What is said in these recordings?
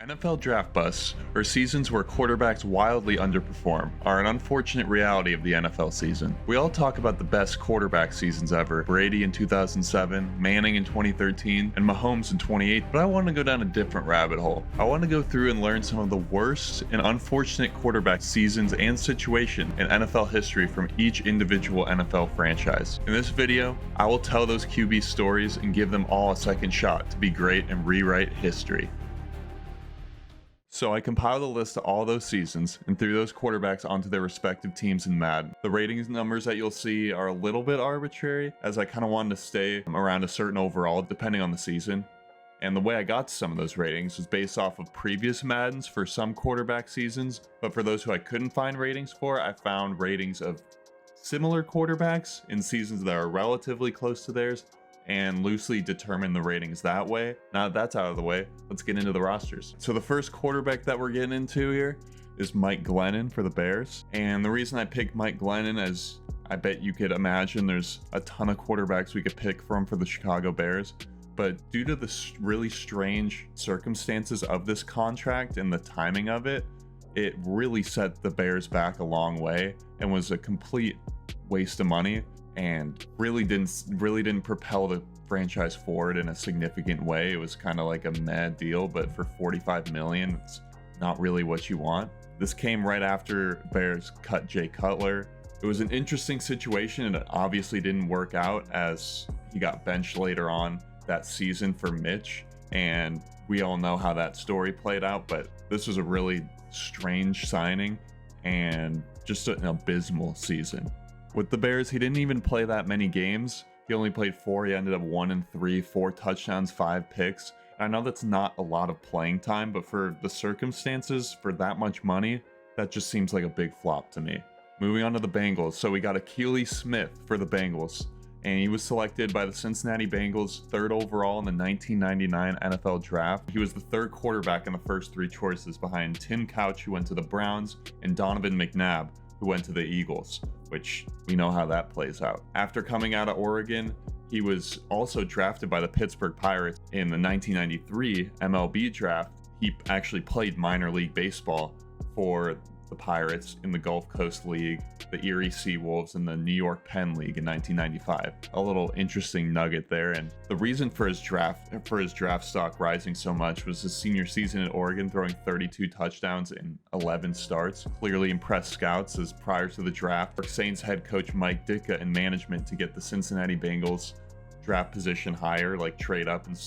NFL draft busts, or seasons where quarterbacks wildly underperform, are an unfortunate reality of the NFL season. We all talk about the best quarterback seasons ever, Brady in 2007, Manning in 2013, and Mahomes in 2008, but I want to go down a different rabbit hole. I want to go through and learn some of the worst and unfortunate quarterback seasons and situation in NFL history from each individual NFL franchise. In this video, I will tell those QB stories and give them all a second shot to be great and rewrite history. So I compiled a list of all those seasons and threw those quarterbacks onto their respective teams in Madden. The ratings numbers that you'll see are a little bit arbitrary, as I kind of wanted to stay around a certain overall depending on the season. And the way I got to some of those ratings was based off of previous Maddens for some quarterback seasons, but for those who I couldn't find ratings for, I found ratings of similar quarterbacks in seasons that are relatively close to theirs, and loosely determine the ratings that way. Now that that's out of the way, let's get into the rosters. So the first quarterback that we're getting into here is Mike Glennon for the Bears. And the reason I picked Mike Glennon, as I bet you could imagine there's a ton of quarterbacks we could pick from for the Chicago Bears. But due to the really strange circumstances of this contract and the timing of it, it really set the Bears back a long way and was a complete waste of money, and really didn't propel the franchise forward in a significant way. It was kind of like a mad deal, but for $45 million, it's not really what you want. This came right after Bears cut Jay Cutler. It was an interesting situation, and it obviously didn't work out as he got benched later on that season for Mitch, and we all know how that story played out. But this was a really strange signing and just an abysmal season. With the Bears, he didn't even play that many games. He only played 4. He ended up 1-3, 4 touchdowns, 5 picks. I know that's not a lot of playing time, but for the circumstances, for that much money, that just seems like a big flop to me. Moving on to the Bengals. So we got Akili Smith for the Bengals, and he was selected by the Cincinnati Bengals 3rd overall in the 1999 NFL Draft. He was the 3rd quarterback in the first 3 choices, behind Tim Couch, who went to the Browns, and Donovan McNabb, who went to the Eagles, which we know how that plays out. After coming out of Oregon, he was also drafted by the Pittsburgh Pirates in the 1993 MLB draft. He actually played minor league baseball for the Pirates in the Gulf Coast League, the Erie Seawolves, and the New York Penn League in 1995. A little interesting nugget there. And the reason for his draft stock rising so much was his senior season at Oregon, throwing 32 touchdowns in 11 starts. Clearly impressed scouts, as prior to the draft, Saints head coach Mike Ditka and management to get the Cincinnati Bengals draft position higher, like trade up, and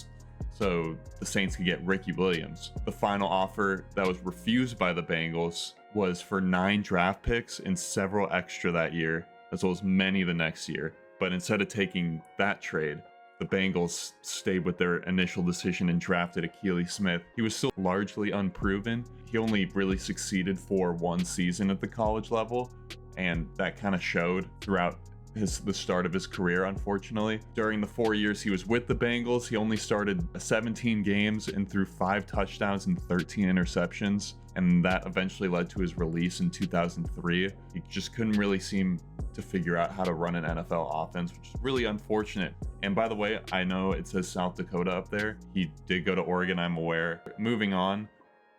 so the Saints could get Ricky Williams. The final offer that was refused by the Bengals was for 9 draft picks and several extra that year, as well as many the next year. But instead of taking that trade, the Bengals stayed with their initial decision and drafted Akili Smith. He was still largely unproven. He only really succeeded for 1 season at the college level, and that kind of showed throughout the start of his career, unfortunately. During the 4 years he was with the Bengals, he only started 17 games and threw 5 touchdowns and 13 interceptions, and that eventually led to his release in 2003. He just couldn't really seem to figure out how to run an NFL offense, which is really unfortunate. And by the way, I know it says South Dakota up there. He did go to Oregon, I'm aware. Moving on,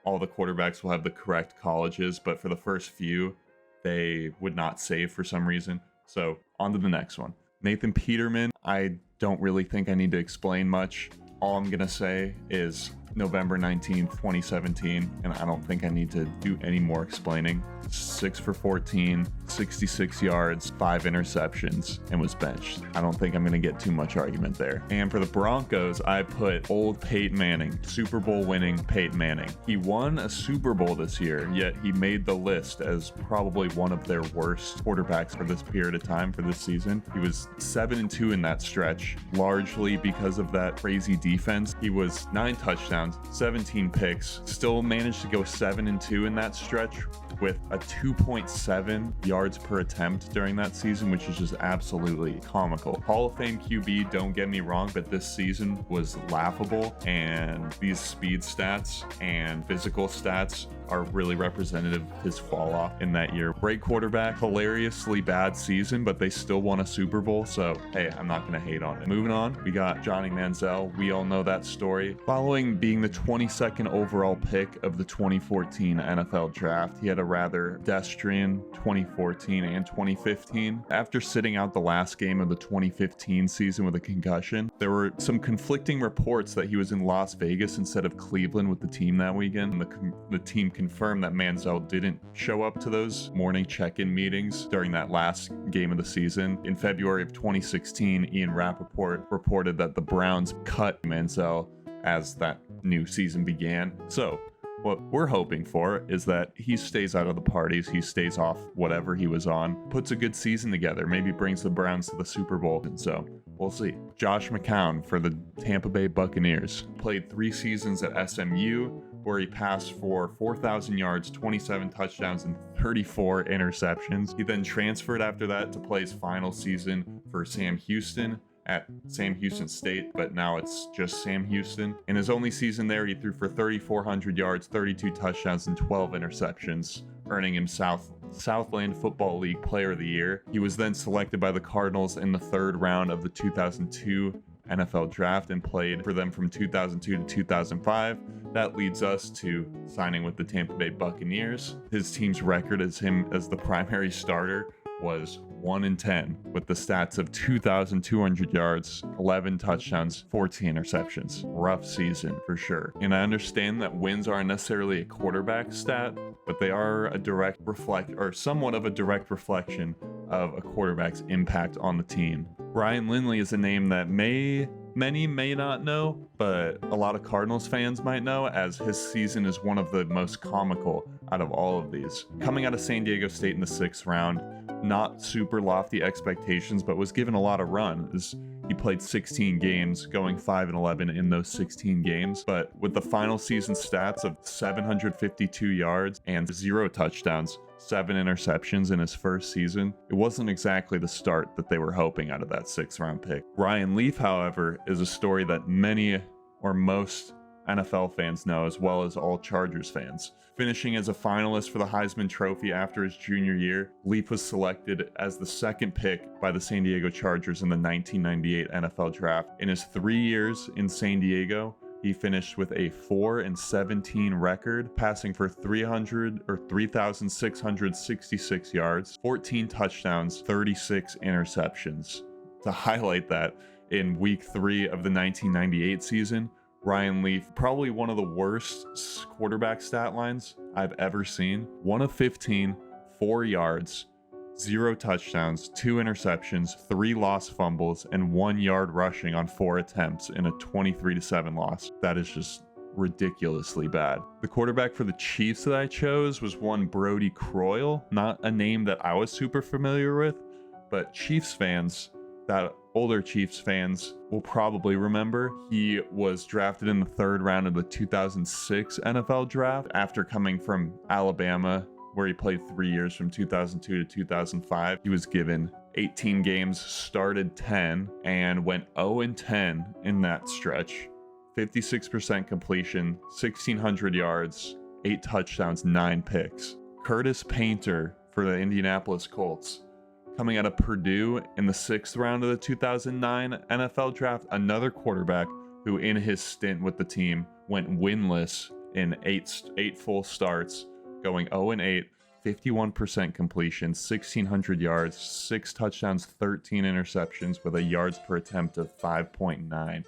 all the quarterbacks will have the correct colleges, but for the first few, they would not save for some reason. So on to the next one. Nathan Peterman. I don't really think I need to explain much. All I'm going to say is November 19th, 2017, and I don't think I need to do any more explaining. 6 for 14, 66 yards, 5 interceptions, and was benched. I don't think I'm going to get too much argument there. And for the Broncos, I put old Peyton Manning, Super Bowl winning Peyton Manning. He won a Super Bowl this year, yet he made the list as probably one of their worst quarterbacks for this period of time for this season. He was 7-2 in that stretch, largely because of that crazy defense. He was 9 touchdowns, 17 picks, still managed to go 7-2 in that stretch with a 2.7 yards per attempt during that season, which is just absolutely comical. Hall of Fame QB, don't get me wrong, but this season was laughable, and these speed stats and physical stats are really representative of his fall off in that year. Great quarterback, hilariously bad season, but they still won a Super Bowl, so hey, I'm not gonna hate on it. Moving on, we got Johnny Manziel. We all know that story. Following being the 22nd overall pick of the 2014 NFL draft, he had a rather pedestrian 2014 and 2015. After sitting out the last game of the 2015 season with a concussion, there were some conflicting reports that he was in Las Vegas instead of Cleveland with the team that weekend. And the team confirmed that Manziel didn't show up to those morning check-in meetings during that last game of the season. In February of 2016, Ian Rappaport reported that the Browns cut Manziel as that new season began. So what we're hoping for is that he stays out of the parties, he stays off whatever he was on, puts a good season together, maybe brings the Browns to the Super Bowl. And so we'll see. Josh McCown for the Tampa Bay Buccaneers played 3 seasons at SMU, where he passed for 4,000 yards, 27 touchdowns, and 34 interceptions. He then transferred after that to play his final season for Sam Houston at Sam Houston State, but now it's just Sam Houston. In his only season there, he threw for 3,400 yards, 32 touchdowns, and 12 interceptions, earning him Southland Football League Player of the Year. He was then selected by the Cardinals in the 3rd round of the 2002 NFL draft and played for them from 2002 to 2005. That leads us to signing with the Tampa Bay Buccaneers. His team's record as him as the primary starter was 1-10 with the stats of 2,200 yards, 11 touchdowns, 14 interceptions. Rough season for sure. And I understand that wins aren't necessarily a quarterback stat, but they are a direct somewhat of a direct reflection of a quarterback's impact on the team. Ryan Lindley is a name that many may not know, but a lot of Cardinals fans might know, as his season is one of the most comical out of all of these. Coming out of San Diego State in the 6th round, not super lofty expectations, but was given a lot of run. He played 16 games, going 5-11 in those 16 games, but with the final season stats of 752 yards and 0 touchdowns, 7 interceptions in his first season, it wasn't exactly the start that they were hoping out of that 6th round pick. Ryan Leaf, however, is a story that many or most NFL fans know, as well as all Chargers fans. Finishing as a finalist for the Heisman Trophy after his junior year, Leaf was selected as the 2nd pick by the San Diego Chargers in the 1998 NFL Draft. In his 3 years in San Diego, he finished with a 4-17 record, passing for 3,666 yards, 14 touchdowns, 36 interceptions. To highlight that, in week 3 of the 1998 season, Ryan Leaf, probably one of the worst quarterback stat lines I've ever seen. 1 of 15, 4 yards, 0 touchdowns, 2 interceptions, 3 lost fumbles, and 1 yard rushing on 4 attempts in a 23-7 loss. That is just ridiculously bad. The quarterback for the Chiefs that I chose was one Brody Croyle, not a name that I was super familiar with, but Chiefs fans, that older Chiefs fans will probably remember. He was drafted in the 3rd round of the 2006 NFL draft after coming from Alabama, where he played 3 years from 2002 to 2005. He was given 18 games, started 10, and went 0-10 in that stretch. 56% completion, 1,600 yards, 8 touchdowns, 9 picks. Curtis Painter for the Indianapolis Colts, coming out of Purdue in the 6th round of the 2009 NFL draft, another quarterback who in his stint with the team went winless in 8 full starts, going 0-8, 51% completion, 1,600 yards, 6 touchdowns, 13 interceptions with a yards per attempt of 5.9.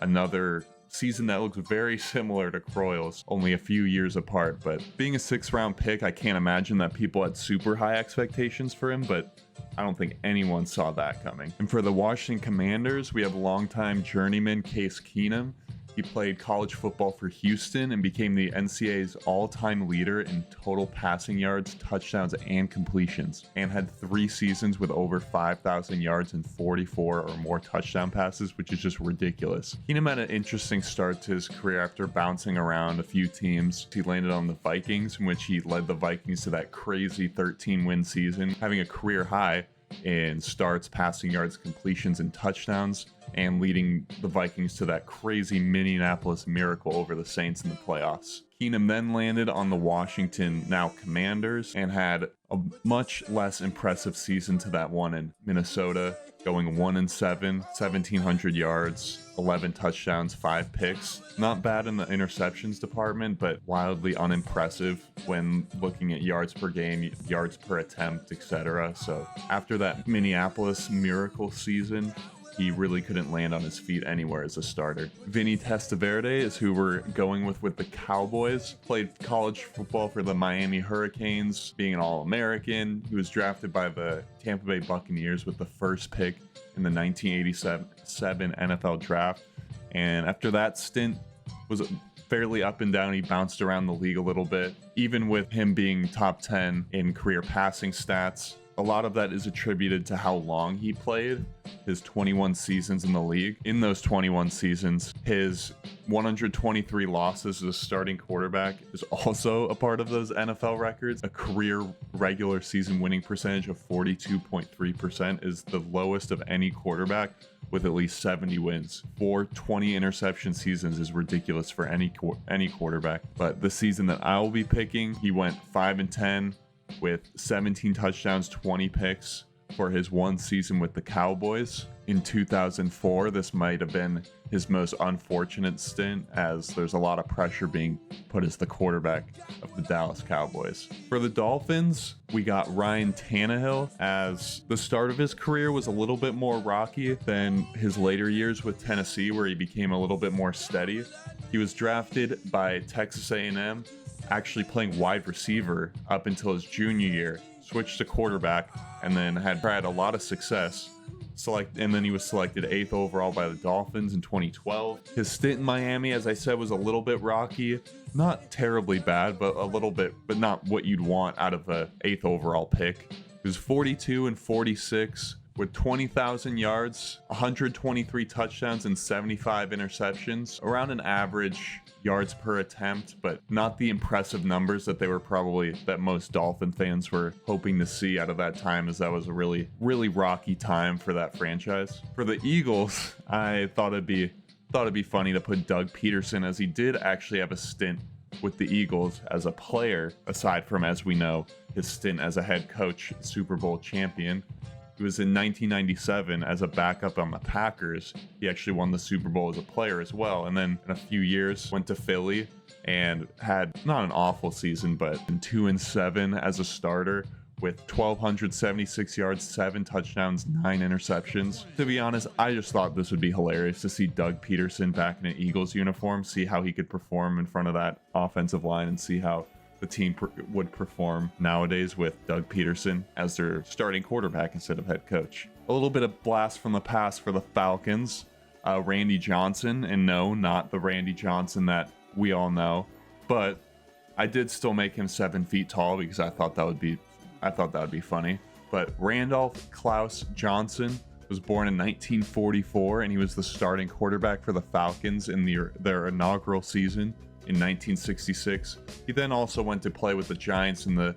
Another season that looks very similar to Croyle's, only a few years apart. But being a 6th round pick, I can't imagine that people had super high expectations for him, but I don't think anyone saw that coming. And for the Washington Commanders, we have longtime journeyman Case Keenum. He played college football for Houston and became the NCAA's all-time leader in total passing yards, touchdowns, and completions, and had 3 seasons with over 5,000 yards and 44 or more touchdown passes, which is just ridiculous. Keenum had an interesting start to his career after bouncing around a few teams. He landed on the Vikings, in which he led the Vikings to that crazy 13-win season, having a career high in starts, passing yards, completions, and touchdowns, and leading the Vikings to that crazy Minneapolis miracle over the Saints in the playoffs. Keenum then landed on the Washington, now Commanders, and had a much less impressive season to that one in Minnesota, going 1-7, 1,700 yards, 11 touchdowns, 5 picks. Not bad in the interceptions department, but wildly unimpressive when looking at yards per game, yards per attempt, etc. So after that Minneapolis miracle season, he really couldn't land on his feet anywhere as a starter. Vinny Testaverde is who we're going with the Cowboys. Played college football for the Miami Hurricanes, being an All-American. He was drafted by the Tampa Bay Buccaneers with the first pick in the 1987 NFL draft. And after that stint was fairly up and down. He bounced around the league a little bit, even with him being top 10 in career passing stats. A lot of that is attributed to how long he played, his 21 seasons in the league. In those 21 seasons, his 123 losses as a starting quarterback is also a part of those NFL records. A career regular season winning percentage of 42.3% is the lowest of any quarterback with at least 70 wins. 4 20 interception seasons is ridiculous for any quarterback. But the season that I will be picking, he went 5-10 with 17 touchdowns, 20 picks for his one season with the Cowboys. In 2004, this might have been his most unfortunate stint, as there's a lot of pressure being put as the quarterback of the Dallas Cowboys. For the Dolphins, we got Ryan Tannehill, as the start of his career was a little bit more rocky than his later years with Tennessee, where he became a little bit more steady. He was drafted by Texas A&M, actually playing wide receiver up until his junior year, switched to quarterback, and then had a lot of success. And then he was selected 8th overall by the Dolphins in 2012. His stint in Miami, as I said, was a little bit rocky. Not terribly bad, but a little bit, but not what you'd want out of a 8th overall pick. He was 42-46 with 20,000 yards, 123 touchdowns, and 75 interceptions, around an average yards per attempt, but not the impressive numbers that most Dolphin fans were hoping to see out of that time, as that was a really, really rocky time for that franchise. For the Eagles, I thought it'd be funny to put Doug Peterson, as he did actually have a stint with the Eagles as a player, aside from, as we know, his stint as a head coach, Super Bowl champion. He was in 1997 as a backup on the Packers. He actually won the Super Bowl as a player as well. And then in a few years went to Philly and had not an awful season, but 2-7 as a starter with 1,276 yards, 7 touchdowns, 9 interceptions. To be honest, I just thought this would be hilarious to see Doug Peterson back in an Eagles uniform, see how he could perform in front of that offensive line, and see how the team would perform nowadays with Doug Peterson as their starting quarterback instead of head coach. A little bit of blast from the past for the Falcons. Randy Johnson, and no, not the Randy Johnson that we all know, but I did still make him 7 feet tall because I thought that would be funny. But Randolph Klaus Johnson was born in 1944, and he was the starting quarterback for the Falcons in their inaugural season in 1966. He then also went to play with the Giants and the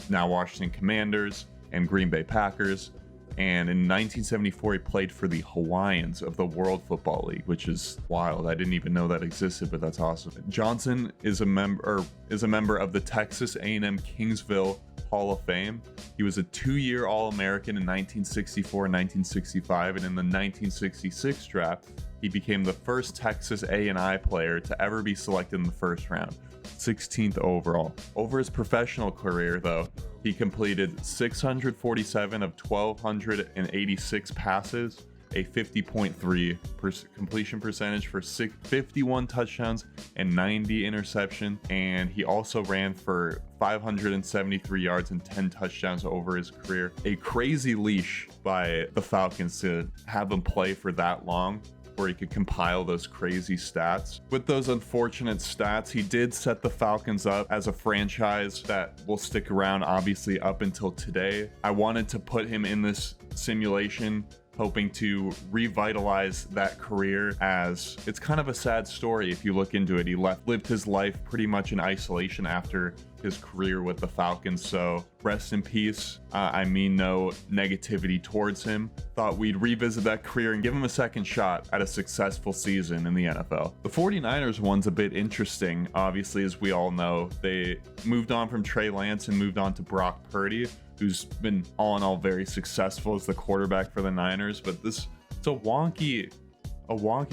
now Washington Commanders and Green Bay Packers. And in 1974, he played for the Hawaiians of the World Football League, which is wild. I didn't even know that existed, but that's awesome. Johnson is a member of the Texas A&M Kingsville Hall of Fame. He was a 2-year All-American in 1964 and 1965, and in the 1966 draft, he became the first Texas A&I player to ever be selected in the first round, 16th overall. Over his professional career, though, he completed 647 of 1,286 passes, a 50.3% completion percentage for 51 touchdowns and 90 interceptions, and he also ran for 573 yards and 10 touchdowns over his career. A crazy leash by the Falcons to have him play for that long where he could compile those crazy stats. With those unfortunate stats, he did set the Falcons up as a franchise that will stick around, obviously, up until today. I wanted to put him in this simulation, hoping to revitalize that career, as it's kind of a sad story if you look into it. He lived his life pretty much in isolation after his career with the Falcons, so rest in peace. I mean no negativity towards him. Thought we'd revisit that career and give him a second shot at a successful season in the NFL. The 49ers one's a bit interesting, obviously, as we all know. They moved on from Trey Lance and moved on to Brock Purdy, who's been all in all very successful as the quarterback for the Niners. But it's a wonky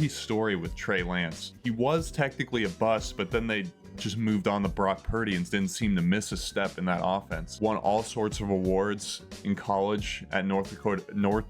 story with Trey Lance. He was technically a bust, but then they just moved on to Brock Purdy and didn't seem to miss a step in that offense. Won all sorts of awards in college at North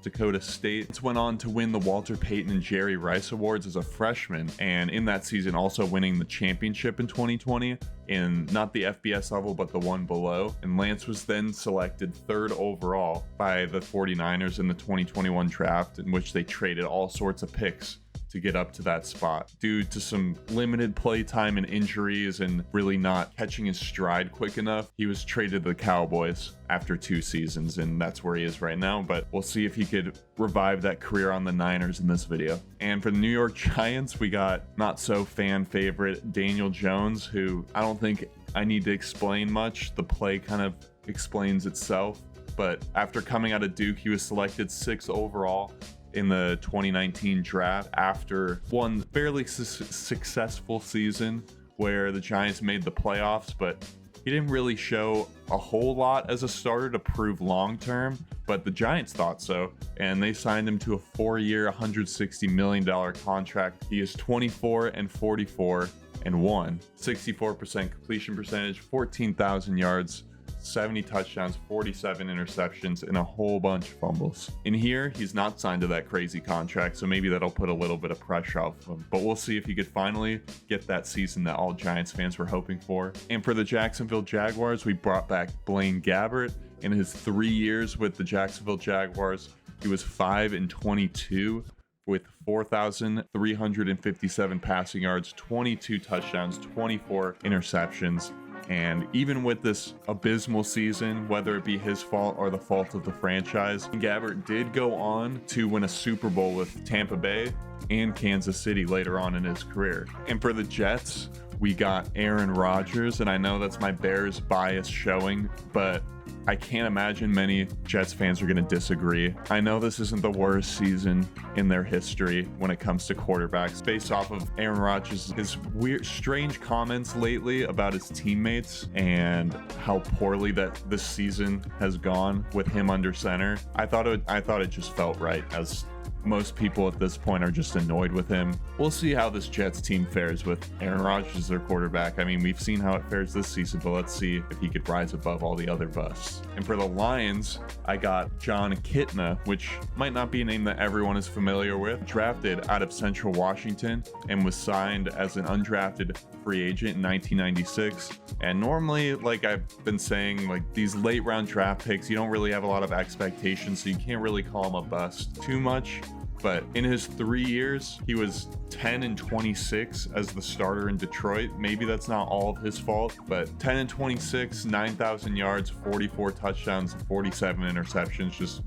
Dakota State. Went on to win the Walter Payton and Jerry Rice Awards as a freshman, and in that season also winning the championship in 2020 in not the FBS level but the one below. And Lance was then selected 3rd overall by the 49ers in the 2021 draft, in which they traded all sorts of picks to get up to that spot. Due to some limited play time and injuries and really not catching his stride quick enough, he was traded to the Cowboys after 2 seasons, and that's where he is right now. But we'll see if he could revive that career on the Niners in this video. And for the New York Giants, we got not so fan favorite Daniel Jones, who I don't think I need to explain much. The play kind of explains itself. But after coming out of Duke, he was selected 6th overall in the 2019 draft after one fairly successful season where the Giants made the playoffs, but he didn't really show a whole lot as a starter to prove long term, but the Giants thought so, and they signed him to a 4-year, $160 million contract. He is 24-44-1, 64% completion percentage, 14,000 yards, 70 touchdowns, 47 interceptions, and a whole bunch of fumbles. In here, he's not signed to that crazy contract, so maybe that'll put a little bit of pressure off him. But we'll see if he could finally get that season that all Giants fans were hoping for. And for the Jacksonville Jaguars, we brought back Blaine Gabbert. In his 3 years with the Jacksonville Jaguars, he was 5-22 with 4,357 passing yards, 22 touchdowns, 24 interceptions. And even with this abysmal season, whether it be his fault or the fault of the franchise, Gabbert did go on to win a Super Bowl with Tampa Bay and Kansas City later on in his career. And for the Jets, we got Aaron Rodgers, and I know that's my Bears bias showing, but I can't imagine many Jets fans are going to disagree. I know this isn't the worst season in their history when it comes to quarterbacks, based off of Aaron Rodgers' his weird, strange comments lately about his teammates and how poorly that this season has gone with him under center. I thought it just felt right, as most people at this point are just annoyed with him. We'll see how this Jets team fares with Aaron Rodgers as their quarterback. I mean, we've seen how it fares this season, but let's see if he could rise above all the other busts. And for the Lions, I got John Kitna, which might not be a name that everyone is familiar with. Drafted out of Central Washington and was signed as an undrafted free agent in 1996. And normally, like I've been saying, like these late round draft picks, you don't really have a lot of expectations, so you can't really call him a bust too much. But in his 3 years, he was 10-26 as the starter in Detroit. Maybe that's not all of his fault, but 10-26, 9,000 yards, 44 touchdowns, 47 interceptions, just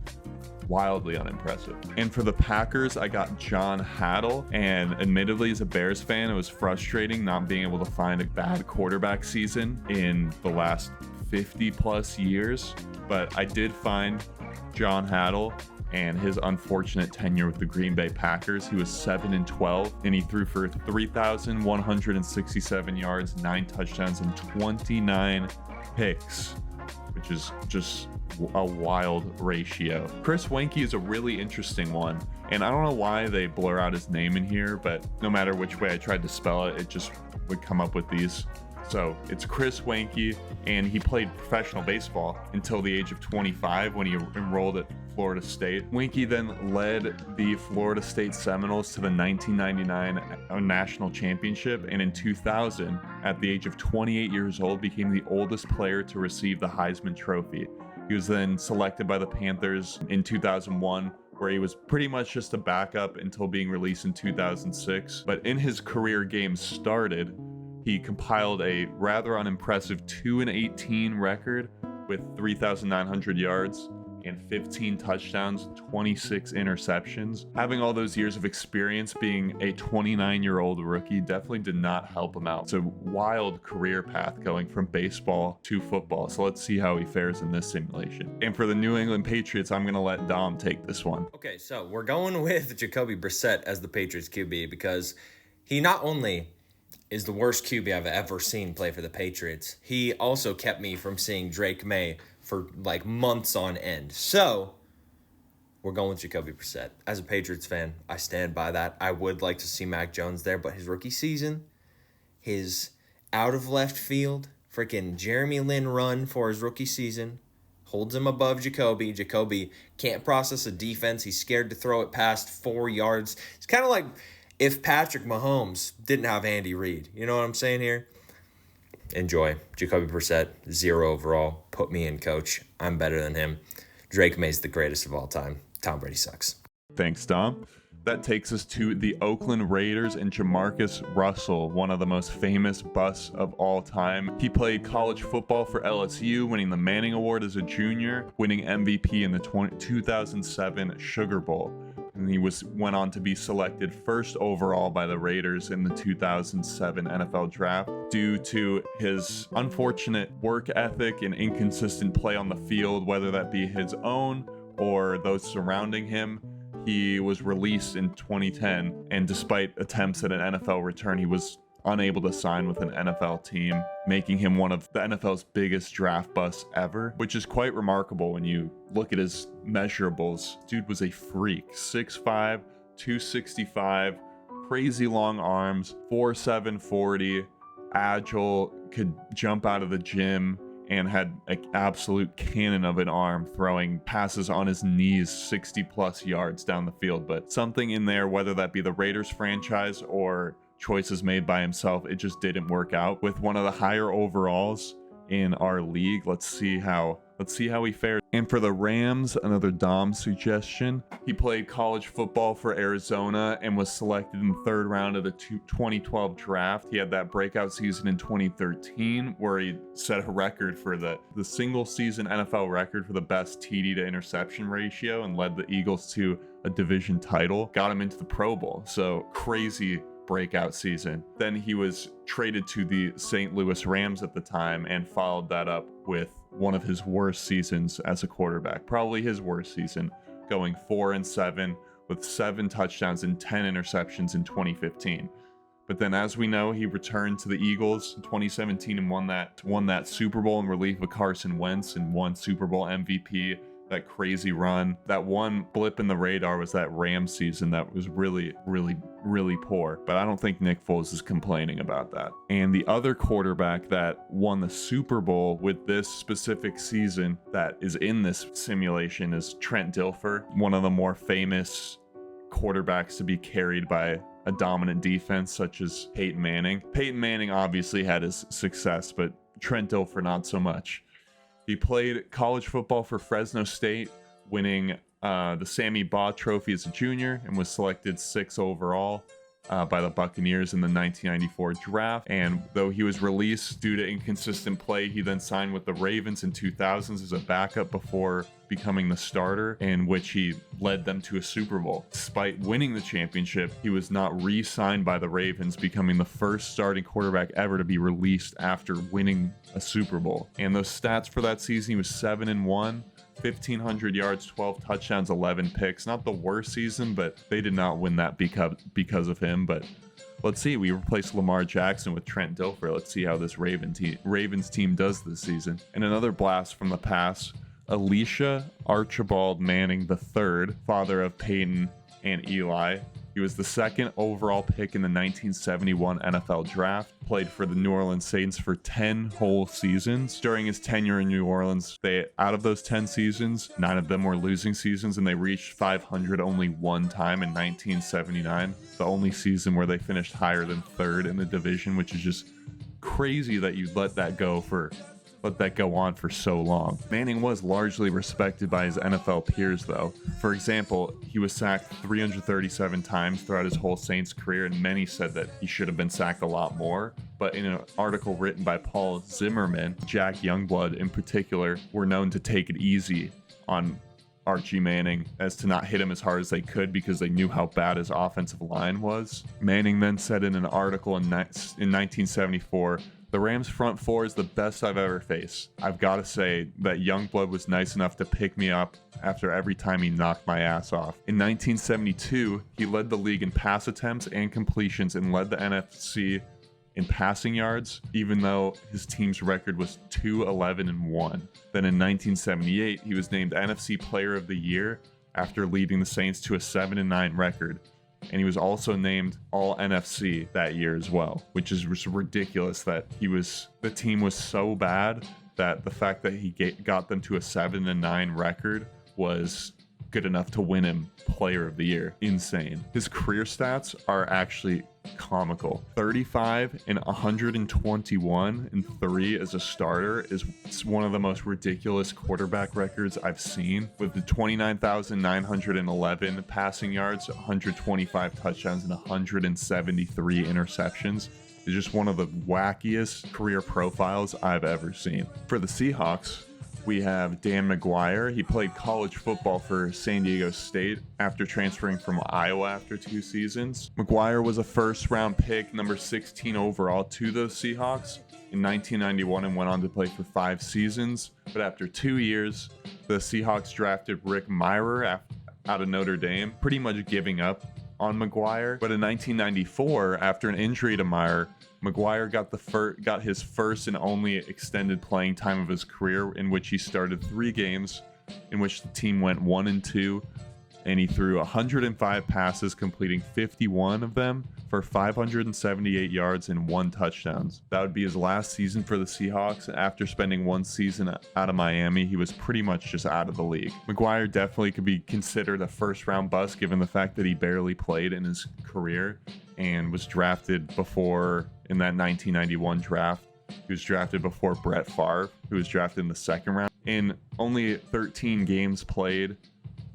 wildly unimpressive. And for the Packers, I got John Haddle, and admittedly, as a Bears fan, it was frustrating not being able to find a bad quarterback season in the last 50 plus years, but I did find John Haddle and his unfortunate tenure with the Green Bay Packers. He was 7-12, and he threw for 3,167 yards, 9 touchdowns, and 29 picks, which is just a wild ratio. Chris Weinke is a really interesting one, and I don't know why they blur out his name in here, but no matter which way I tried to spell it, it just would come up with these. So it's Chris Weinke, and he played professional baseball until the age of 25 when he enrolled at Florida State. Weinke then led the Florida State Seminoles to the 1999 National Championship, and in 2000, at the age of 28 years old, became the oldest player to receive the Heisman Trophy. He was then selected by the Panthers in 2001 where he was pretty much just a backup until being released in 2006. But in his career games started, he compiled a rather unimpressive 2-18 record with 3,900 yards and 15 touchdowns, 26 interceptions. Having all those years of experience being a 29-year-old rookie definitely did not help him out. It's a wild career path going from baseball to football. So let's see how he fares in this simulation. And for the New England Patriots, I'm gonna let Dom take this one. Okay, so we're going with Jacoby Brissett as the Patriots QB because he not only is the worst QB I've ever seen play for the Patriots, he also kept me from seeing Drake May for like months on end. So we're going with Jacoby Brissett. As a Patriots fan, I stand by that. I would like to see Mac Jones there, but his rookie season, his out of left field, freaking Jeremy Lin run for his rookie season holds him above Jacoby. Jacoby can't process a defense. He's scared to throw it past 4 yards. It's kind of like if Patrick Mahomes didn't have Andy Reid. You know what I'm saying here? Enjoy. Jacoby Brissett, 0 overall. Put me in, coach. I'm better than him. Drake May's the greatest of all time. Tom Brady sucks. Thanks, Dom. That takes us to the Oakland Raiders and Jamarcus Russell, one of the most famous busts of all time. He played college football for LSU, winning the Manning Award as a junior, winning MVP in the 2007 Sugar Bowl. And he went on to be selected first overall by the Raiders in the 2007 NFL Draft. Due to his unfortunate work ethic and inconsistent play on the field, whether that be his own or those surrounding him, he was released in 2010, and despite attempts at an NFL return, he was unable to sign with an NFL team, making him one of the NFL's biggest draft busts ever, which is quite remarkable when you look at his measurables. Dude was a freak. 6'5", 265, crazy long arms, 4'7", 40, agile, could jump out of the gym, and had an absolute cannon of an arm, throwing passes on his knees 60 plus yards down the field. But something in there, whether that be the Raiders franchise or choices made by himself, it just didn't work out. With one of the higher overalls in our league, let's see how he fared. And for the Rams, another Dom suggestion. He played college football for Arizona and was selected in the 3rd round of the 2012 draft. He had that breakout season in 2013 where he set a record for the single season NFL record for the best TD to interception ratio and led the Eagles to a division title. Got him into the Pro Bowl. So crazy breakout season. Then he was traded to the St. Louis Rams at the time and followed that up with one of his worst seasons as a quarterback, probably his worst season, going 4-7 with 7 touchdowns and 10 interceptions in 2015. But then, as we know, he returned to the Eagles in 2017 and won that Super Bowl in relief of Carson Wentz and won Super Bowl MVP. That crazy run. That one blip in the radar was that Rams season that was really, really, really poor. But I don't think Nick Foles is complaining about that. And the other quarterback that won the Super Bowl with this specific season that is in this simulation is Trent Dilfer, one of the more famous quarterbacks to be carried by a dominant defense such as Peyton Manning. Peyton Manning obviously had his success, but Trent Dilfer not so much. He played college football for Fresno State, winning the Sammy Baugh Trophy as a junior and was selected 6th overall by the Buccaneers in the 1994 draft. And though he was released due to inconsistent play, he then signed with the Ravens in 2000s as a backup before becoming the starter, in which he led them to a Super Bowl. Despite winning the championship, he was not re-signed by the Ravens, becoming the first starting quarterback ever to be released after winning a Super Bowl. And those stats for that season, he was 7-1, 1,500 yards, 12 touchdowns, 11 picks. Not the worst season, but they did not win that because of him. But let's see, we replaced Lamar Jackson with Trent Dilfer. Let's see how this Ravens team does this season. And another blast from the past, Elisha Archibald Manning III, father of Peyton and Eli. He was the 2nd overall pick in the 1971 NFL Draft, played for the New Orleans Saints for 10 whole seasons. During his tenure in New Orleans, out of those 10 seasons, 9 of them were losing seasons, and they reached 500 only one time in 1979, the only season where they finished higher than 3rd in the division, which is just crazy that you'd let that go for let that go on for so long. Manning was largely respected by his NFL peers, though. For example, he was sacked 337 times throughout his whole Saints career, and many said that he should have been sacked a lot more. But in an article written by Paul Zimmerman, Jack Youngblood in particular were known to take it easy on Archie Manning as to not hit him as hard as they could because they knew how bad his offensive line was. Manning then said in an article in 1974, "The Rams front four is the best I've ever faced. I've got to say that Youngblood was nice enough to pick me up after every time he knocked my ass off." In 1972, he led the league in pass attempts and completions and led the NFC in passing yards, even though his team's record was 2-11-1. Then in 1978, he was named NFC Player of the Year after leading the Saints to a 7-9 record. And he was also named All NFC that year as well, which is ridiculous that the team was so bad that the fact that he got them to a 7-9 record was good enough to win him Player of the Year. Insane. His career stats are actually comical. 35 and 121 and 3 as a starter is one of the most ridiculous quarterback records I've seen, with the 29,911 passing yards, 125 touchdowns, and 173 interceptions. Is just one of the wackiest career profiles I've ever seen. For the Seahawks, we have Dan McGuire. He played college football for San Diego State after transferring from Iowa after 2 seasons. McGuire was a first-round pick, number 16 overall, to those Seahawks in 1991 and went on to play for 5 seasons. But after 2 years, the Seahawks drafted Rick Mirer out of Notre Dame, pretty much giving up on McGuire. But in 1994, after an injury to Mirer, McGuire got his first and only extended playing time of his career, in which he started 3 games in which the team went 1-2, and he threw 105 passes, completing 51 of them for 578 yards and 1 touchdown. That would be his last season for the Seahawks. After spending 1 season out of Miami, he was pretty much just out of the league. McGuire definitely could be considered a first-round bust given the fact that he barely played in his career and was drafted before, in that 1991 draft, he was drafted before Brett Favre, who was drafted in the 2nd round. In only 13 games played,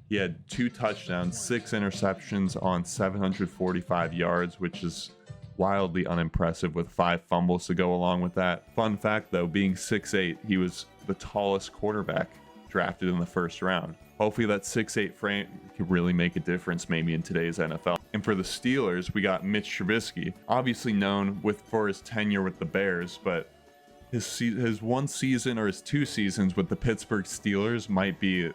he had 2 touchdowns, 6 interceptions on 745 yards, which is wildly unimpressive, with 5 fumbles to go along with that. Fun fact though, being 6'8", he was the tallest quarterback drafted in the 1st round. Hopefully that 6'8" frame could really make a difference maybe in today's NFL. And for the Steelers, we got Mitch Trubisky, obviously known for his tenure with the Bears, but his 1 season or his 2 seasons with the Pittsburgh Steelers might be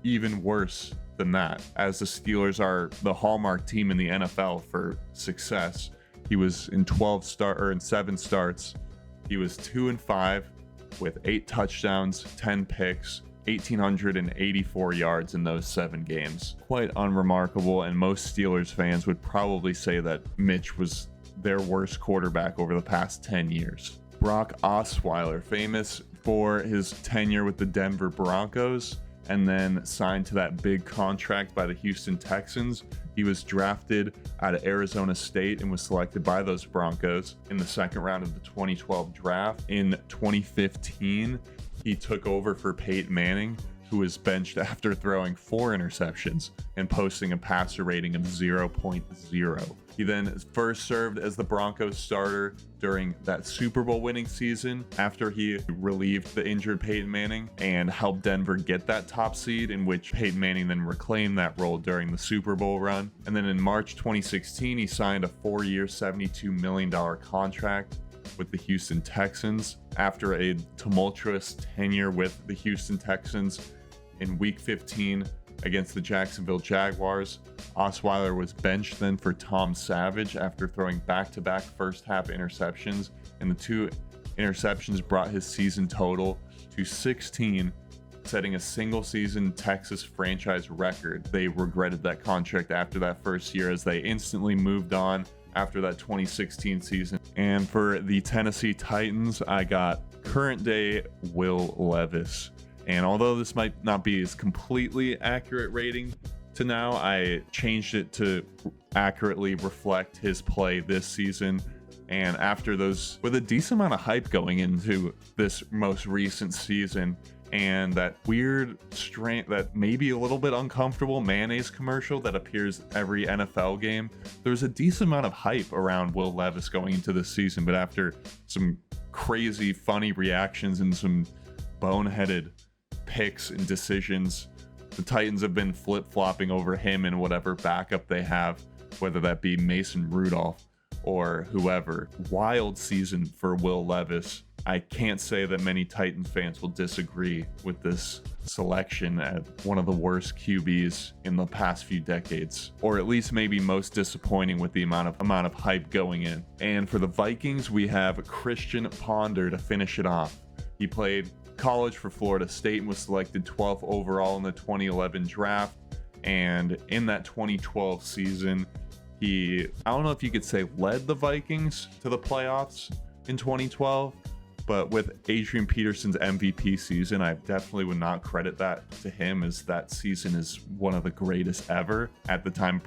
even worse than that, as the Steelers are the hallmark team in the NFL for success. He was in 7 starts. He was 2-5 with 8 touchdowns, 10 picks, 1,884 yards in those 7 games. Quite unremarkable, and most Steelers fans would probably say that Mitch was their worst quarterback over the past 10 years. Brock Osweiler, famous for his tenure with the Denver Broncos and then signed to that big contract by the Houston Texans. He was drafted out of Arizona State and was selected by those Broncos in the 2nd round of the 2012 draft. In 2015, he took over for Peyton Manning, who was benched after throwing 4 interceptions and posting a passer rating of 0.0. He then first served as the Broncos starter during that Super Bowl winning season after he relieved the injured Peyton Manning and helped Denver get that top seed, in which Peyton Manning then reclaimed that role during the Super Bowl run. And then in March 2016, he signed a 4-year, $72 million contract with the Houston Texans. After a tumultuous tenure with the Houston Texans in Week 15 against the Jacksonville Jaguars, Osweiler was benched then for Tom Savage after throwing back-to-back first-half interceptions, and the 2 interceptions brought his season total to 16, setting a single-season Texas franchise record. They regretted that contract after that first year, as they instantly moved on after that 2016 season. And for the Tennessee Titans, I got current-day Will Levis. And although this might not be his completely accurate rating to now, I changed it to accurately reflect his play this season And after those, with a decent amount of hype going into this most recent season, and that weird strain, that maybe a little bit uncomfortable mayonnaise commercial that appears every NFL game, there's a decent amount of hype around Will Levis going into this season. But after some crazy funny reactions and some boneheaded picks and decisions, the Titans have been flip-flopping over him and whatever backup they have, whether that be Mason Rudolph or whoever. Wild season for Will Levis. I can't say that many Titans fans will disagree with this selection at one of the worst QBs in the past few decades, or at least maybe most disappointing with the amount of hype going in. And for the Vikings, we have Christian Ponder to finish it off. He played college for Florida State and was selected 12th overall in the 2011 draft. And in that 2012 season, I don't know if you could say led the Vikings to the playoffs in 2012, but with Adrian Peterson's MVP season, I definitely would not credit that to him, as that season is one of the greatest ever. At the time,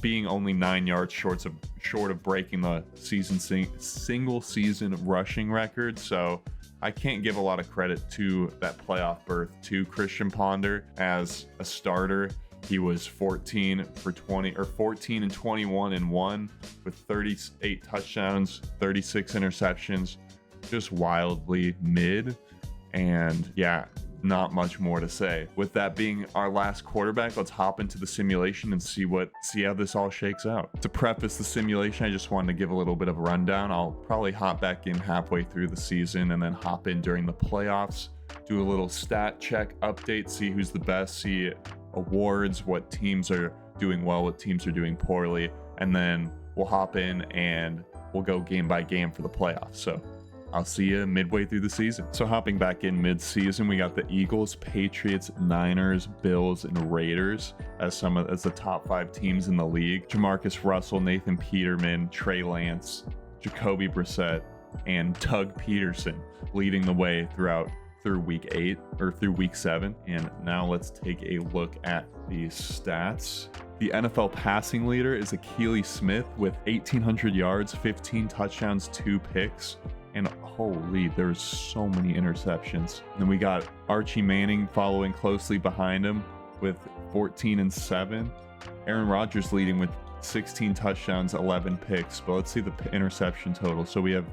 being only 9 yards short of breaking the single season rushing record. So I can't give a lot of credit to that playoff berth to Christian Ponder as a starter. He was 14 and 21 and 1 with 38 touchdowns, 36 interceptions, just wildly mid. And yeah, not much more to say. With that being our last quarterback, let's hop into the simulation and see how this all shakes out. To preface the simulation, I just wanted to give a little bit of a rundown. I'll probably hop back in halfway through the season and then hop in during the playoffs, do a little stat check update, see who's the best, see awards, what teams are doing well, what teams are doing poorly, and then we'll hop in and we'll go game by game for the playoffs. So I'll see you midway through the season. So hopping back in mid-season, we got the Eagles, Patriots, Niners, Bills, and Raiders as the top 5 teams in the league. Jamarcus Russell, Nathan Peterman, Trey Lance, Jacoby Brissett, and Doug Peterson leading the way through week 7. And now let's take a look at these stats. The NFL passing leader is Akili Smith with 1,800 yards, 15 touchdowns, 2 picks. And holy, there's so many interceptions. And then we got Archie Manning following closely behind him with 14 and 7. Aaron Rodgers leading with 16 touchdowns, 11 picks. But let's see the interception total. So we have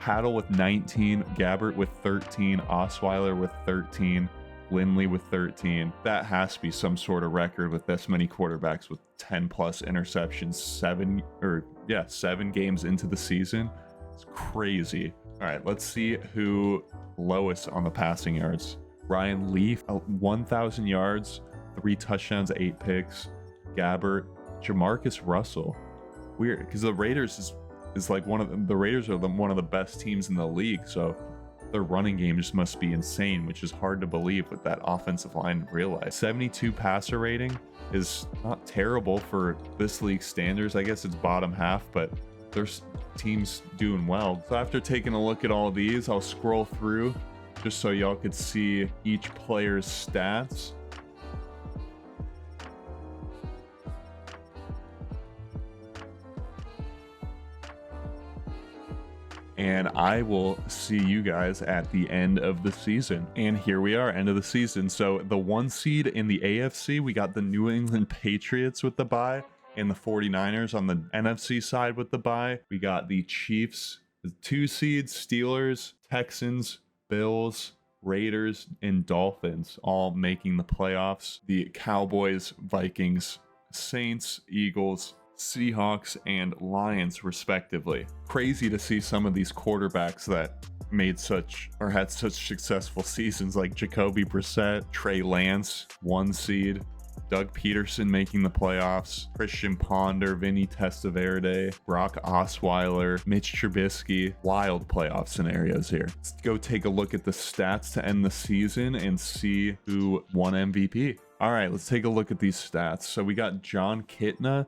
Paddle with 19, Gabbert with 13, Osweiler with 13, Lindley with 13. That has to be some sort of record with this many quarterbacks with 10 plus interceptions, 7 games into the season. It's crazy. All right, let's see who lowest on the passing yards. Ryan Leaf, 1,000 yards, 3 touchdowns, 8 picks. Gabbert, Jamarcus Russell. Weird, because the Raiders is like one of the best teams in the league, so their running game just must be insane, which is hard to believe with that offensive line in real life. 72 passer rating is not terrible for this league standards. I guess it's bottom half, but there's teams doing well. So after taking a look at all these, I'll scroll through just so y'all could see each player's stats. And I will see you guys at the end of the season. And here we are, end of the season. So the 1 seed in the AFC, we got the New England Patriots with the bye, and the 49ers on the NFC side with the bye. We got the Chiefs, the 2 seeds, Steelers, Texans, Bills, Raiders, and Dolphins all making the playoffs. The Cowboys, Vikings, Saints, Eagles, Seahawks, and Lions respectively. Crazy to see some of these quarterbacks that had such successful seasons, like Jacoby Brissett, Trey Lance, 1 seed, Doug Peterson making the playoffs, Christian Ponder, Vinny Testaverde, Brock Osweiler, Mitch Trubisky. Wild playoff scenarios here. Let's go take a look at the stats to end the season and see who won MVP. All right, let's take a look at these stats. So we got John Kitna,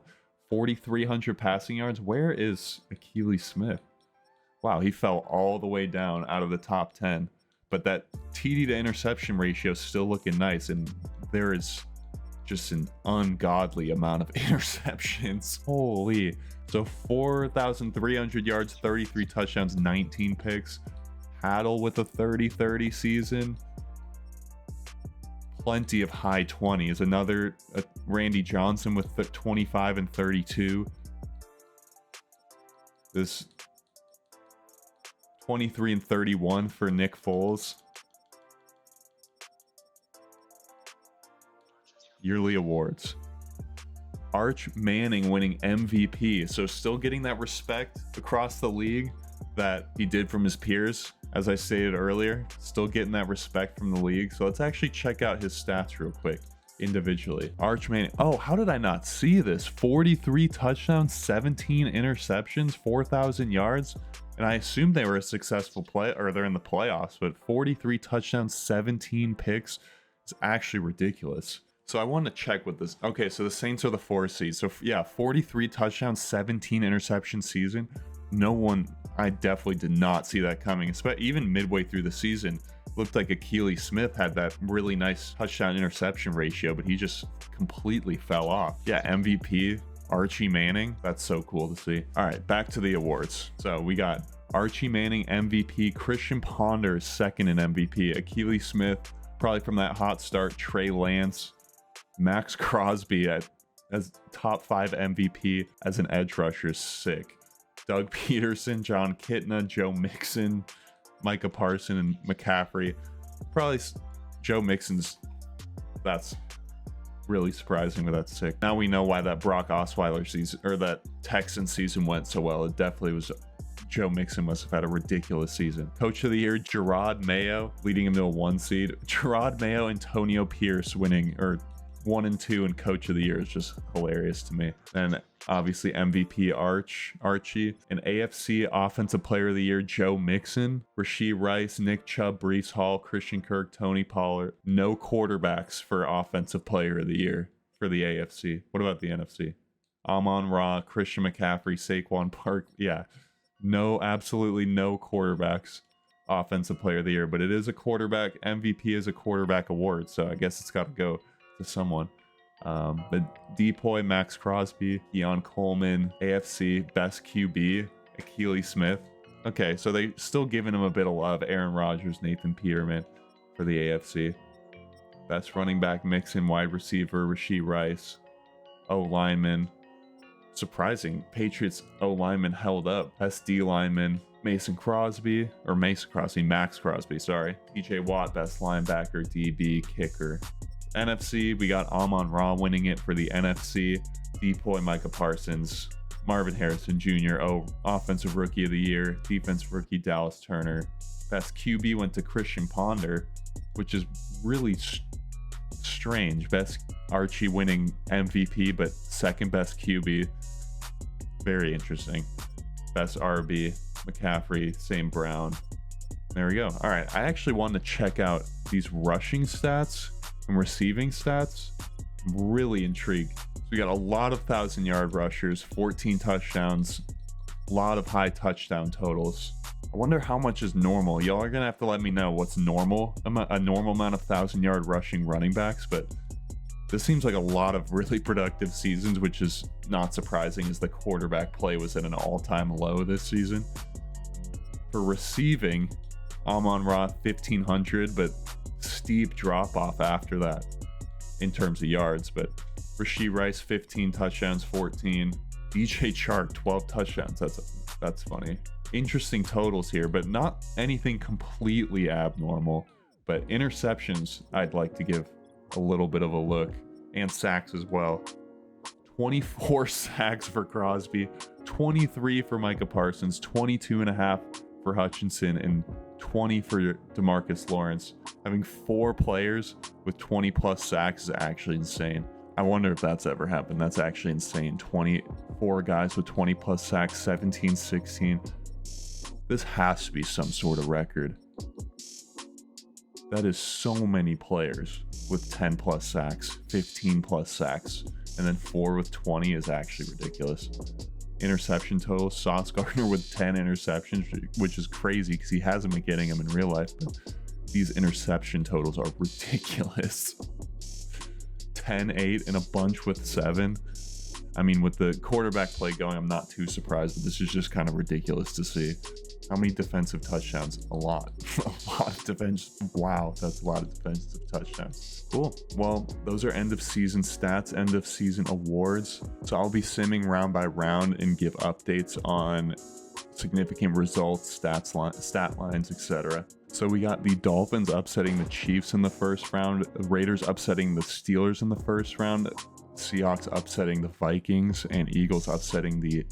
4,300 passing yards. Where is Akili Smith? Wow, he fell all the way down out of the top 10. But that TD to interception ratio is still looking nice, and there is just an ungodly amount of interceptions. Holy. So 4,300 yards, 33 touchdowns, 19 picks. Haddle with a 30-30 season. Plenty of high 20s. Another Randy Johnson with 25 and 32. This 23 and 31 for Nick Foles. Yearly awards. Arch Manning winning MVP. So still getting that respect across the league that he did from his peers. As I stated earlier, still getting that respect from the league. So let's actually check out his stats real quick individually. Arch Manning. Oh, how did I not see this? 43 touchdowns, 17 interceptions, 4,000 yards. And I assumed they were a successful play, or they're in the playoffs, but 43 touchdowns, 17 picks is actually ridiculous. So I want to check with this. Okay, so the Saints are the 4 seed. So yeah, 43 touchdowns, 17 interception season. I definitely did not see that coming. Even midway through the season, looked like Akili Smith had that really nice touchdown interception ratio, but he just completely fell off. Yeah, MVP, Archie Manning. That's so cool to see. All right, back to the awards. So we got Archie Manning, MVP, Christian Ponder, second in MVP, Akili Smith, probably from that hot start, Trey Lance, Max Crosby as top 5 MVP as an edge rusher is sick. Doug Peterson, John Kitna, Joe Mixon, Micah Parson, and McCaffrey. Probably Joe Mixon's, that's really surprising, but that's sick. Now we know why that Brock Osweiler season, or that Texan season went so well. It definitely was, Joe Mixon must have had a ridiculous season. Coach of the year, Gerard Mayo, leading him to a 1 seed. Gerard Mayo, Antonio Pierce winning, or 1 and 2, and coach of the year is just hilarious to me. And obviously MVP Archie, and AFC offensive player of the year, Joe Mixon, Rashee Rice, Nick Chubb, Breece Hall, Christian Kirk, Tony Pollard. No quarterbacks for offensive player of the year for the AFC. What about the NFC? Amon-Ra, Christian McCaffrey, Saquon Park. Yeah, absolutely no quarterbacks offensive player of the year, but it is a quarterback. MVP is a quarterback award, so I guess it's got to go to someone. But Depoy, Max Crosby, Keon Coleman, AFC best QB, Akili Smith. Okay, so they still giving him a bit of love. Aaron Rodgers, Nathan Peterman for the AFC. Best running back, Mixon, wide receiver, Rashee Rice. O lineman, surprising, Patriots O lineman held up. Best D lineman, Max Crosby, sorry. TJ Watt, best linebacker, DB, kicker. NFC, we got Amon-Ra winning it for the NFC. Depoy, Micah Parsons, Marvin Harrison Jr., offensive rookie of the year. Defensive rookie, Dallas Turner. Best QB went to Christian Ponder, which is really strange. Best Archie winning MVP, but second best QB. Very interesting. Best RB, McCaffrey, St. Brown. There we go. All right, I actually wanted to check out these rushing stats and receiving stats. I'm really intrigued. So we got a lot of 1,000-yard rushers, 14 touchdowns, a lot of high touchdown totals. I wonder how much is normal. Y'all are gonna have to let me know what's normal, a normal amount of 1,000-yard rushing running backs, but this seems like a lot of really productive seasons, which is not surprising as the quarterback play was at an all-time low this season. For receiving, Amon-Ra 1,500, but steep drop off after that in terms of yards. But Rashee Rice 15 touchdowns, 14. DJ Chark 12 touchdowns. That's funny. Interesting totals here, but not anything completely abnormal. But interceptions, I'd like to give a little bit of a look, and sacks as well. 24 sacks for Crosby, 23 for Micah Parsons, 22.5 for Hutchinson, and 20 for DeMarcus Lawrence. Having 4 players with 20 plus sacks is actually insane. I wonder if that's ever happened. That's actually insane. 24 guys with 20 plus sacks, 17, 16. This has to be some sort of record. That is so many players with 10 plus sacks, 15 plus sacks, and then 4 with 20 is actually ridiculous. Interception total, Sauce Gardner with 10 interceptions, which is crazy because he hasn't been getting them in real life, but these interception totals are ridiculous. 10, 8, and a bunch with 7. I mean, with the quarterback play going, I'm not too surprised, but this is just kind of ridiculous to see. How many defensive touchdowns? A lot. A lot of defense. Wow, that's a lot of defensive touchdowns. Cool. Well, those are end of season stats, end of season awards. So I'll be simming round by round and give updates on significant results, stat lines, etc. So we got the Dolphins upsetting the Chiefs in the first round, the Raiders upsetting the Steelers in the first round, Seahawks upsetting the Vikings, and Eagles upsetting the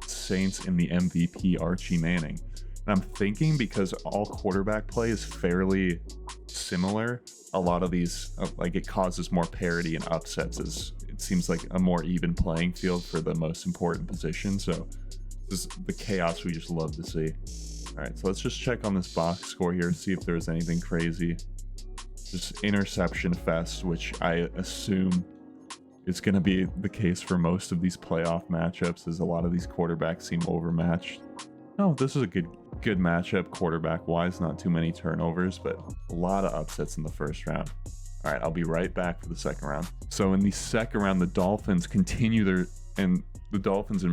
Saints in the MVP Archie Manning. And I'm thinking because all quarterback play is fairly similar, a lot of these, like, it causes more parity and upsets, as it seems like a more even playing field for the most important position. So this is the chaos we just love to see. All right, so let's just check on this box score here, see if there's anything crazy. Just interception fest, which I assume is going to be the case for most of these playoff matchups, as a lot of these quarterbacks seem overmatched. No, this is a good matchup quarterback-wise. Not too many turnovers, but a lot of upsets in the first round. All right, I'll be right back for the second round. So in the second round, the Dolphins and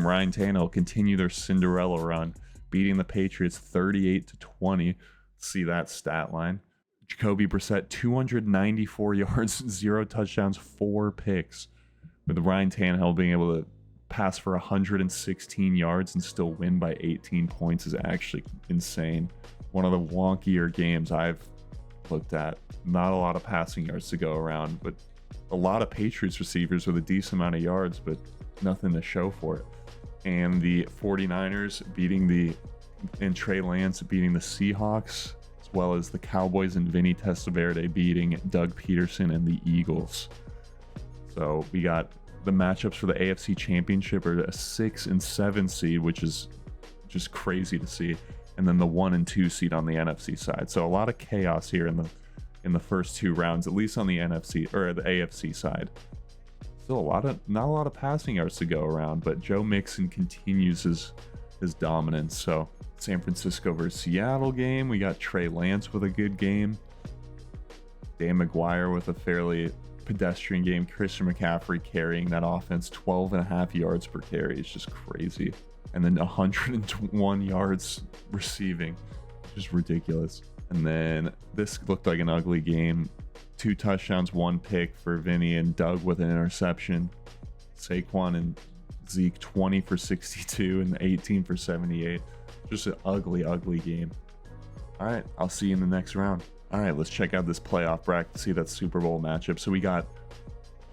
Ryan Tannehill continue their Cinderella run, beating the Patriots 38-20. See that stat line. Jacoby Brissett, 294 yards, 0 touchdowns, 4 picks. With Ryan Tannehill being able to pass for 116 yards and still win by 18 points is actually insane. One of the wonkier games I've looked at. Not a lot of passing yards to go around, but a lot of Patriots receivers with a decent amount of yards, but nothing to show for it. And the 49ers and Trey Lance beating the Seahawks, as well as the Cowboys and Vinny Testaverde beating Doug Peterson and the Eagles. So we got the matchups for the AFC Championship are a 6 and 7 seed, which is just crazy to see, and then the 1 and 2 seed on the NFC side. So a lot of chaos here in the first two rounds, at least on the NFC or the AFC side. Still not a lot of passing yards to go around, but Joe Mixon continues his dominance. So San Francisco versus Seattle game, we got Trey Lance with a good game, Dan McGuire with a fairly pedestrian game, Christian McCaffrey carrying that offense, 12.5 yards per carry. It's just crazy. And then 101 yards receiving, just ridiculous. And then this looked like an ugly game. 2 touchdowns, 1 pick for Vinny, and Doug with an interception. Saquon and Zeke 20 for 62 and 18 for 78. Just an ugly game. All right, I'll see you in the next round. All right, let's check out this playoff bracket to see that Super Bowl matchup. So we got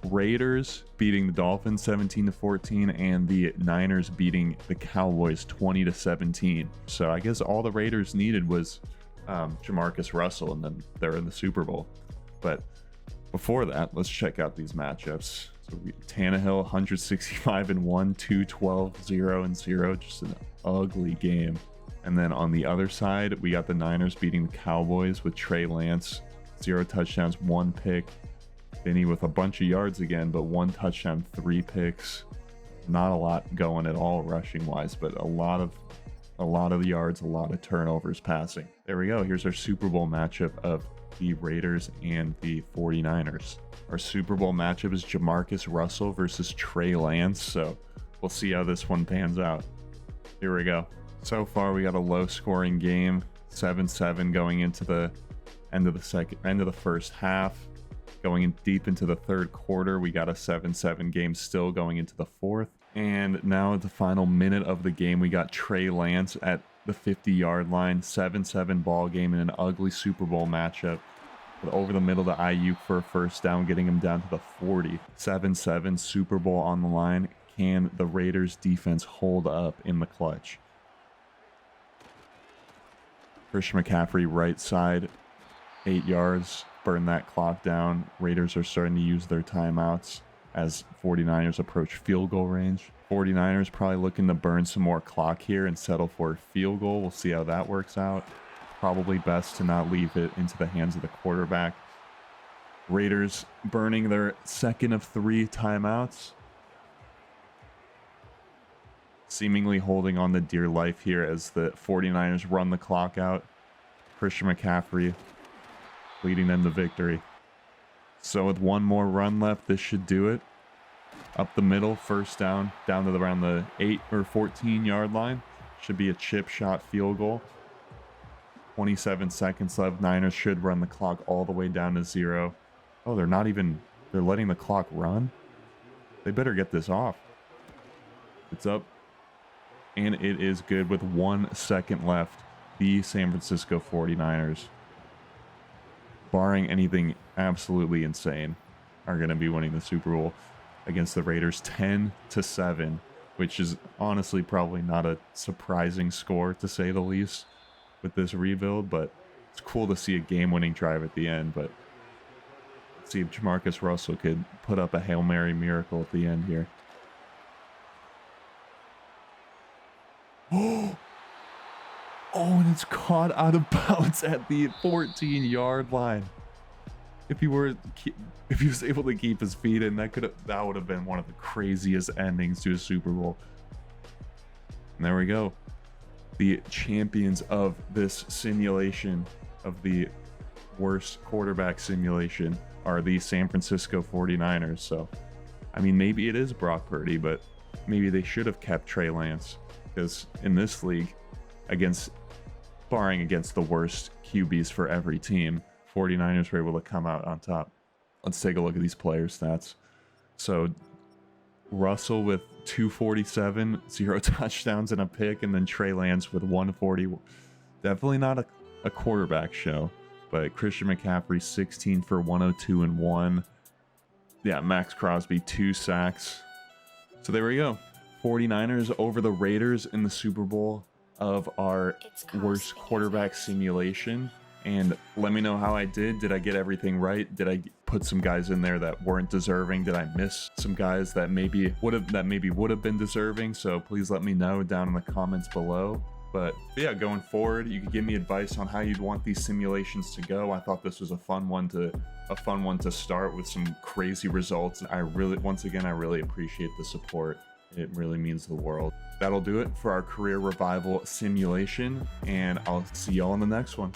Raiders beating the Dolphins 17-14, and the Niners beating the Cowboys 20-17. So I guess all the Raiders needed was Jamarcus Russell, and then they're in the Super Bowl. But before that, let's check out these matchups. So Tannehill 165-1, 212-0-0, just an ugly game. And then on the other side, we got the Niners beating the Cowboys with Trey Lance, 0 touchdowns, 1 pick. Vinny with a bunch of yards again, but 1 touchdown, 3 picks. Not a lot going at all rushing wise, but a lot of yards, a lot of turnovers passing. There we go. Here's our Super Bowl matchup of the Raiders and the 49ers. Our Super Bowl matchup is Jamarcus Russell versus Trey Lance, so we'll see how this one pans out. Here we go. So far, we got a low-scoring game, 7-7 going into the end of the first half. Going in deep into the third quarter, we got a 7-7 game still going into the fourth. And now at the final minute of the game, we got Trey Lance at the 50-yard line, 7-7 ball game in an ugly Super Bowl matchup. But over the middle to Ayuk for a first down, getting him down to the 40. 7-7 Super Bowl on the line. Can the Raiders defense hold up in the clutch? Christian McCaffrey, right side, 8 yards, burn that clock down. Raiders are starting to use their timeouts as 49ers approach field goal range. 49ers probably looking to burn some more clock here and settle for a field goal. We'll see how that works out. Probably best to not leave it into the hands of the quarterback. Raiders burning their second of 3 timeouts. Seemingly holding on to dear life here as the 49ers run the clock out. Christian McCaffrey leading them to victory. So with one more run left, this should do it. Up the middle, first down, down to around the 8 or 14 yard line. Should be a chip shot field goal. 27 seconds left. Niners should run the clock all the way down to 0. Oh, they're letting the clock run. They better get this off. It's up. And it is good with 1 second left. The San Francisco 49ers, barring anything absolutely insane, are going to be winning the Super Bowl against the Raiders 10-7, which is honestly probably not a surprising score, to say the least, with this rebuild, but it's cool to see a game-winning drive at the end. But let's see if Jamarcus Russell could put up a Hail Mary miracle at the end here. Oh, and it's caught out of bounds at the 14-yard line. If he was able to keep his feet in, that would have been one of the craziest endings to a Super Bowl. And there we go. The champions of this simulation, of the worst quarterback simulation, are the San Francisco 49ers. So, I mean, maybe it is Brock Purdy, but maybe they should have kept Trey Lance, because in this league, barring against the worst QBs for every team, 49ers were able to come out on top. Let's take a look at these player stats. So Russell with 247, 0 touchdowns and a pick, and then Trey Lance with 140. Definitely not a quarterback show, but Christian McCaffrey 16 for 102 and 1. Yeah, Max Crosby 2 sacks. So there we go. 49ers over the Raiders in the Super Bowl of our worst quarterback simulation. And let me know how I did. Did I get everything right? Did I put some guys in there that weren't deserving? Did I miss some guys that maybe would have been deserving? So please let me know down in the comments below. But yeah, going forward, you could give me advice on how you'd want these simulations to go. I thought this was a fun one to start with some crazy results. Once again, I really appreciate the support. It really means the world. That'll do it for our career revival simulation, and I'll see y'all in the next one.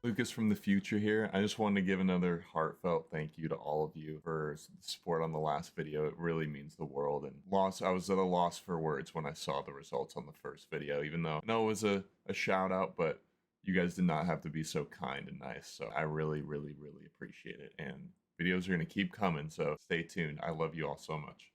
Lucas from the future here. I just wanted to give another heartfelt thank you to all of you for the support on the last video. It really means the world. And I was at a loss for words when I saw the results on the first video, even though I know it was a shout out, but you guys did not have to be so kind and nice. So I really, really, really appreciate it. And videos are going to keep coming, so stay tuned. I love you all so much.